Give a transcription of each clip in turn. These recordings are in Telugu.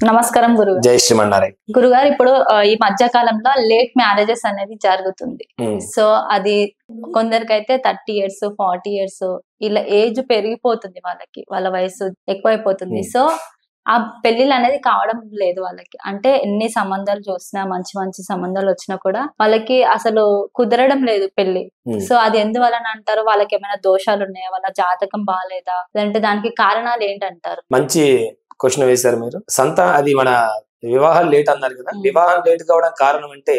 నమస్కారం గురుగారు. జై శ్రీమన్నారాయణ. గురుగారు ఇప్పుడు ఈ మధ్య కాలంలో లేట్ మ్యారేజెస్ అనేది జరుగుతుంది. సో అది కొందరికైతే 30 ఇయర్స్ 40 ఇయర్స్ ఇలా ఏజ్ పెరిగిపోతుంది వాళ్ళకి. వాళ్ళ వయసు ఎక్కువైపోతుంది. సో ఆ పెళ్లిళ్ళు అనేది కావడం లేదు వాళ్ళకి. అంటే ఎన్ని సంబంధాలు చూసినా మంచి మంచి సంబంధాలు వచ్చినా కూడా వాళ్ళకి అసలు కుదరడం లేదు పెళ్లి. సో అది ఎందువలన అంటారు? వాళ్ళకి ఏమైనా దోషాలు ఉన్నాయా? వాళ్ళ జాతకం బాగాలేదా? లేదంటే దానికి కారణాలు ఏంటంటారు? మంచి క్వశ్చన్ వేశారు మీరు. అది మన వివాహాలు లేట్ అన్నారు కదా. వివాహం లేట్ కావడానికి కారణం అంటే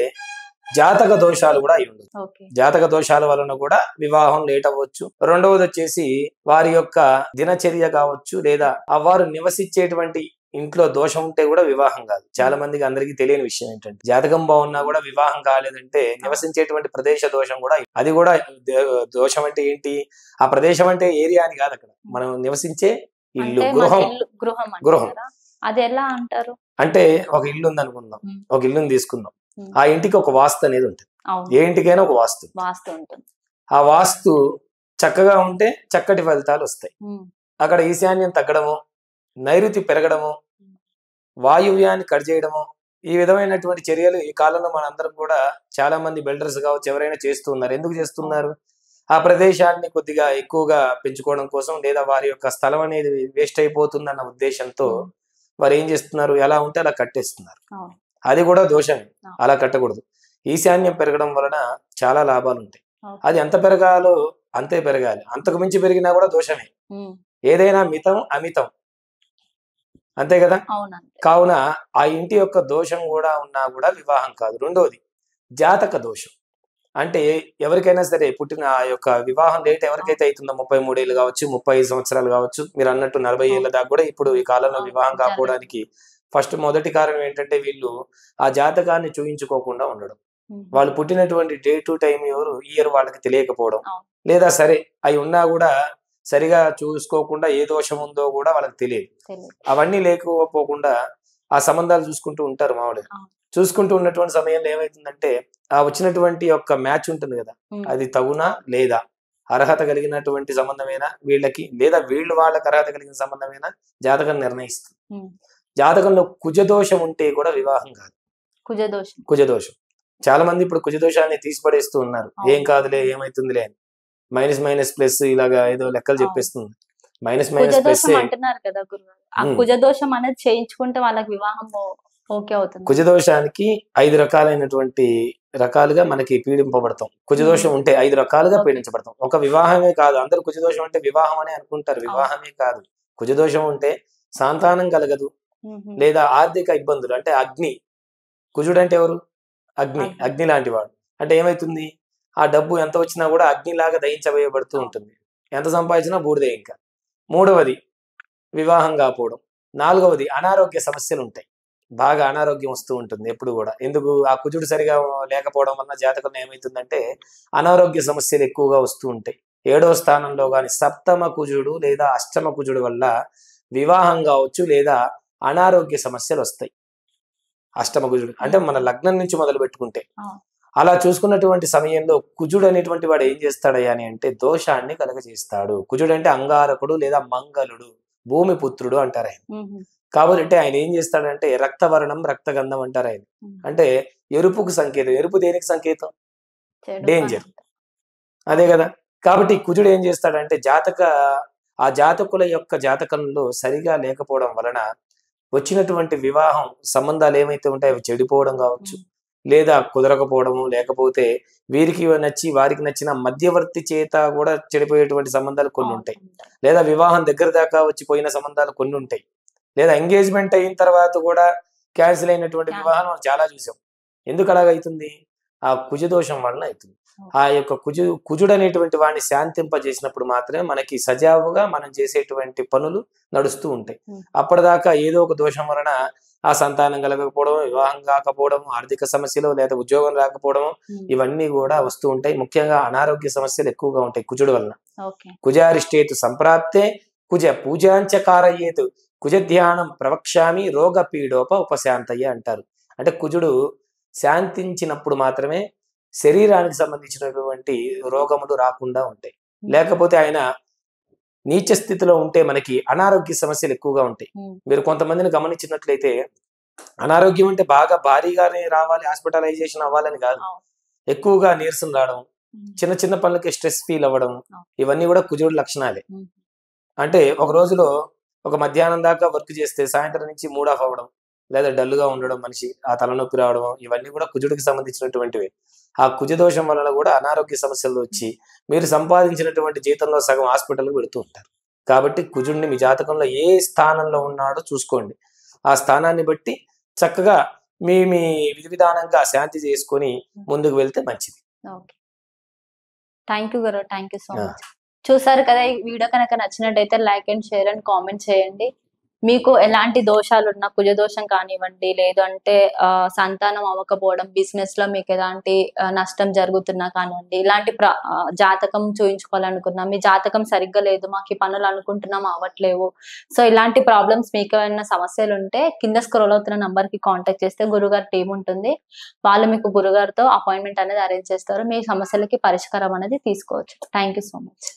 జాతక దోషాలు కూడా అయి ఉండదు. జాతక దోషాల వలన కూడా వివాహం లేట్ అవ్వచ్చు. రెండవది వచ్చేసి వారి యొక్క దినచర్య కావచ్చు, లేదా వారు నివసించేటువంటి ఇంట్లో దోషం ఉంటే కూడా వివాహం కాదు. చాలా మందికి అందరికీ తెలియని విషయం ఏంటంటే జాతకం బాగున్నా కూడా వివాహం కాలేదంటే నివసించేటువంటి ప్రదేశ దోషం కూడా. అది కూడా దోషం అంటే ఏంటి? ఆ ప్రదేశం అంటే ఏరియా అని కాదు, అక్కడ మనం నివసించే ఇల్లు, గృహం. అది ఎలా అంటారు? అంటే ఒక ఇల్లు ఉంది అనుకుందాం, ఒక ఇల్లుని తీసుకుందాం. ఆ ఇంటికి ఒక వాస్తు అనేది ఉంటుంది. ఏ ఇంటికైనా ఒక వాస్తు ఉంటుంది. ఆ వాస్తు చక్కగా ఉంటే చక్కటి ఫలితాలు వస్తాయి. అక్కడ ఈశాన్యం తగ్గడము, నైరుతి పెరగడము, వాయువ్యాన్ని కట్ చేయడము, ఈ విధమైనటువంటి చర్యలు ఈ కాలంలో మనందరం కూడా చాలా మంది బిల్డర్స్ కావచ్చు ఎవరైనా చేస్తూ ఉన్నారు. ఎందుకు చేస్తున్నారు? ఆ ప్రదేశాన్ని కొద్దిగా ఎక్కువగా పెంచుకోవడం కోసం, లేదా వారి యొక్క స్థలం అనేది వేస్ట్ అయిపోతుందన్న ఉద్దేశంతో వారు ఏం చేస్తున్నారు? ఎలా ఉంటే అలా కట్టేస్తున్నారు. అది కూడా దోషమే. అలా కట్టకూడదు. ఈశాన్యం పెరగడం వలన చాలా లాభాలు ఉంటాయి. అది ఎంత పెరగాలో అంతే పెరగాలి. అంతకు మించి పెరిగినా కూడా దోషమే. ఏదైనా మితం అమితం, అంతే కదా. కావున ఆ ఇంటి యొక్క దోషం కూడా ఉన్నా కూడా వివాహం కాదు. రెండోది జాతక దోషం. అంటే ఎవరికైనా సరే పుట్టిన ఆ యొక్క వివాహం డేట్ ఎవరికైతే అవుతుందో 33 ఏళ్ళు కావచ్చు, 35 సంవత్సరాలు కావచ్చు, మీరు అన్నట్టు 40 ఏళ్ళ దాకా కూడా ఇప్పుడు ఈ కాలంలో వివాహం కాకపోవడానికి మొదటి కారణం ఏంటంటే వీళ్ళు ఆ జాతకాన్ని చూయించుకోకుండా ఉండడం. వాళ్ళు పుట్టినటువంటి డే టు టైం ఇయర్ వాళ్ళకి తెలియకపోవడం, లేదా సరే అవి ఉన్నా కూడా సరిగా చూసుకోకుండా ఏ దోషం ఉందో కూడా వాళ్ళకి తెలియదు. అవన్నీ లేకపోకుండా ఆ సంబంధాలు చూసుకుంటూ ఉంటారు. మామూలుగా చూసుకుంటూ ఉన్నటువంటి సమయంలో ఏమైతుందంటే ఆ వచ్చినటువంటి యొక్క మ్యాచ్ ఉంటుంది కదా, అది తగునా లేదా, అర్హత కలిగినటువంటి సంబంధమైనా వీళ్ళకి, లేదా వీళ్ళు వాళ్ళకి అర్హత కలిగిన సంబంధమైనా జాతకం నిర్ణయిస్తుంది. జాతకంలో కుజదోషం ఉంటే కూడా వివాహం కాదు. కుజదోషం చాలా మంది ఇప్పుడు కుజదోషాన్ని తీసిపడేస్తూ ఉన్నారు. ఏం కాదులే, ఏమైతుందిలే అని. మైనస్ ప్లస్ ఇలాగా ఏదో లెక్కలు చెప్పేస్తుంది. మైనస్ ప్లస్ అంటున్నారు కదా గురుగారు. ఆ కుజదోషం అనేది చేయించుకుంటే వాళ్ళకి వివాహం ఓకే అవుతుంది. కుజదోషానికి 5 రకాలుగా మనకి పీడింపబడతాం. కుజదోషం ఉంటే 5 రకాలుగా పీడించబడతాం. ఒక వివాహమే కాదు. అందరూ కుజదోషం అంటే వివాహం అని అనుకుంటారు. వివాహమే కాదు. కుజదోషం ఉంటే సంతానం కలగదు, లేదా ఆర్థిక ఇబ్బందులు. అంటే అగ్ని, కుజుడు అంటే ఎవరు? అగ్ని లాంటి వాడు. అంటే ఏమైతుంది? ఆ డబ్బు ఎంత వచ్చినా కూడా అగ్నిలాగా దహించబోయబడుతూ ఉంటుంది. ఎంత సంపాదించినా బూడిదే. ఇంకా మూడవది వివాహం కాకపోవడం. నాలుగవది అనారోగ్య సమస్యలు ఉంటాయి. బాగా అనారోగ్యం వస్తూ ఉంటుంది ఎప్పుడు కూడా. ఎందుకు? ఆ కుజుడు సరిగా లేకపోవడం వల్ల జాతకంలో ఏమైతుందంటే అనారోగ్య సమస్యలు ఎక్కువగా వస్తూ ఉంటాయి. 7వ స్థానంలో కానీ సప్తమ కుజుడు లేదా అష్టమ కుజుడు వల్ల వివాహం కావచ్చు, లేదా అనారోగ్య సమస్యలు వస్తాయి. అష్టమ కుజుడు అంటే మన లగ్నం నుంచి మొదలు పెట్టుకుంటే. అలా చూసుకున్నటువంటి సమయంలో కుజుడు అనేటువంటి వాడు ఏం చేస్తాడయ్యా అని అంటే దోషాన్ని కలగజేస్తాడు. కుజుడు అంటే అంగారకుడు లేదా మంగళుడు, భూమి పుత్రుడు అంటారు ఆయన. కాబట్టి ఆయన ఏం చేస్తాడంటే రక్తవర్ణం రక్తగంధం అంటారు ఆయన. అంటే ఎరుపుకు సంకేతం. ఎరుపు దేనికి సంకేతం? డేంజర్, అదే కదా. కాబట్టి కుజుడు ఏం చేస్తాడంటే ఆ జాతకుల యొక్క జాతకంలో సరిగా లేకపోవడం వలన వచ్చినటువంటి వివాహం సంబంధాలు ఏమైతే ఉంటాయో అవి చెడిపోవడం కావచ్చు, లేదా కుదరకపోవడము, లేకపోతే వీరికి నచ్చి వారికి నచ్చిన మధ్యవర్తి చేత కూడా చెడిపోయేటువంటి సంబంధాలు కొన్ని ఉంటాయి. లేదా వివాహం దగ్గర దాకా వచ్చి పోయిన సంబంధాలు కొన్ని ఉంటాయి. లేదా ఎంగేజ్మెంట్ అయిన తర్వాత కూడా క్యాన్సిల్ అయినటువంటి వివాహాలు మనం చాలా చూసాం. ఎందుకు అలాగైతుంది? ఆ కుజదోషం వలన అవుతుంది. ఆ యొక్క కుజుడు అనేటువంటి వాడిని శాంతింపజేసినప్పుడు మాత్రమే మనకి సజావుగా మనం చేసేటువంటి పనులు నడుస్తూ ఉంటాయి. అప్పటిదాకా ఏదో ఒక దోషం వలన ఆ సంతానం కలగకపోవడం, వివాహం కాకపోవడం, ఆర్థిక సమస్యలు, లేదా ఉద్యోగం రాకపోవడం, ఇవన్నీ కూడా వస్తూ ఉంటాయి. ముఖ్యంగా అనారోగ్య సమస్యలు ఎక్కువగా ఉంటాయి కుజుడు వలన. కుజారిష్టేతు సంప్రాప్తే కుజ పూజాంచకారయేతు కుజ ధ్యానం ప్రవక్ష్యామి రోగ పీడోప ఉపశాంతయ్య అంటారు. అంటే కుజుడు శాంతించినప్పుడు మాత్రమే శరీరానికి సంబంధించినటువంటి రోగములు రాకుండా ఉంటాయి. లేకపోతే ఆయన నీచ స్థితిలో ఉంటే మనకి అనారోగ్య సమస్యలు ఎక్కువగా ఉంటాయి. మీరు కొంతమందిని గమనించినట్లయితే అనారోగ్యం అంటే బాగా భారీగానే రావాలి, హాస్పిటలైజేషన్ అవ్వాలని కాదు, ఎక్కువగా నీరసం రావడం, చిన్న చిన్న పనులకి స్ట్రెస్ ఫీల్ అవ్వడం, ఇవన్నీ కూడా కుజుడు లక్షణాలే. అంటే ఒక రోజులో ఒక మధ్యాహ్నం దాకా వర్క్ చేస్తే సాయంత్రం నుంచి మూడ్ ఆఫ్ అవ్వడం, లేదా డల్గా ఉండడం, మనిషి ఆ తలనొప్పి రావడం, ఇవన్నీ కూడా కుజుడికి సంబంధించినటువంటివి. ఆ కుజ దోషం వలన కూడా అనారోగ్య సమస్యలు వచ్చి మీరు సంపాదించినటువంటి జీతంలో సగం హాస్పిటల్కి పెడుతూ ఉంటారు. కాబట్టి కుజుడిని మీ జాతకంలో ఏ స్థానంలో ఉన్నాడో చూసుకోండి. ఆ స్థానాన్ని బట్టి చక్కగా మీ మీ విధి విధానంగా శాంతి చేసుకొని ముందుకు వెళ్తే మంచిది. Thank you Guru, thank you so much. చూసారు కదా, ఈ వీడియో కనుక నచ్చినట్టయితే like and share and comment చేయండి. మీకు ఎలాంటి దోషాలు ఉన్నా, కుజ దోషం కానివ్వండి, లేదు అంటే సంతానం అవ్వకపోవడం, బిజినెస్ లో మీకు ఎలాంటి నష్టం జరుగుతున్నా కానివ్వండి, ఇలాంటి జాతకం చూయించుకోవాలనుకున్నా, మీ జాతకం సరిగ్గా లేదు, మాకు ఈ పనులు అనుకుంటున్నాం అవ్వట్లేవు, సో ఇలాంటి ప్రాబ్లమ్స్ మీకు ఏమైనా సమస్యలు ఉంటే కింద స్క్రోల్ అవుతున్న నంబర్ కి కాంటాక్ట్ చేస్తే గురుగారు టీం ఉంటుంది. వాళ్ళు మీకు గురుగారితో అపాయింట్మెంట్ అనేది అరేంజ్ చేస్తారు. మీ సమస్యలకి పరిష్కారం అనేది తీసుకోవచ్చు. Thank you so much.